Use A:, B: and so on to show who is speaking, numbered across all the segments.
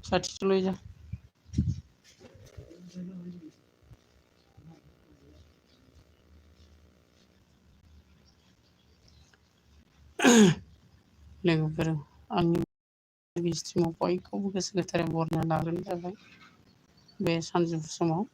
A: साठी लई जा लोगोफोर आंनि स्ट्रिमाव बयखौबो गोसो गोथारै बरायना लाग्रोनाय जाबाय बे सानजौफु समाव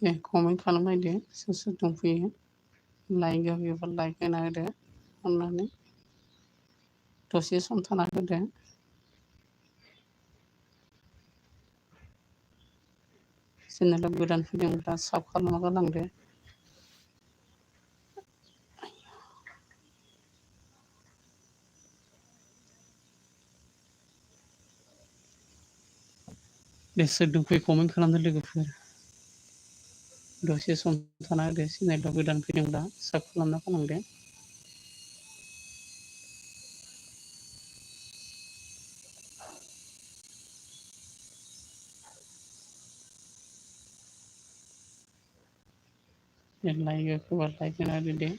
A: दे कमेन्ट खालामलायदो सोर सोर दंफैयो लाइक होयोबा लाइक होना होदो अननानै दसे सम थाना होदो चेनेलाव गोदान फैदोंब्ला साब खालामना गालांदो दे सोर दंफैयो कमेन्ट खालामदो लोगोफोर दसे सम थाना होदो चेनेलाव गोदान फैदोंब्ला साब खालामना गालांदो लाइक होयोबा लाइक होना होदो दे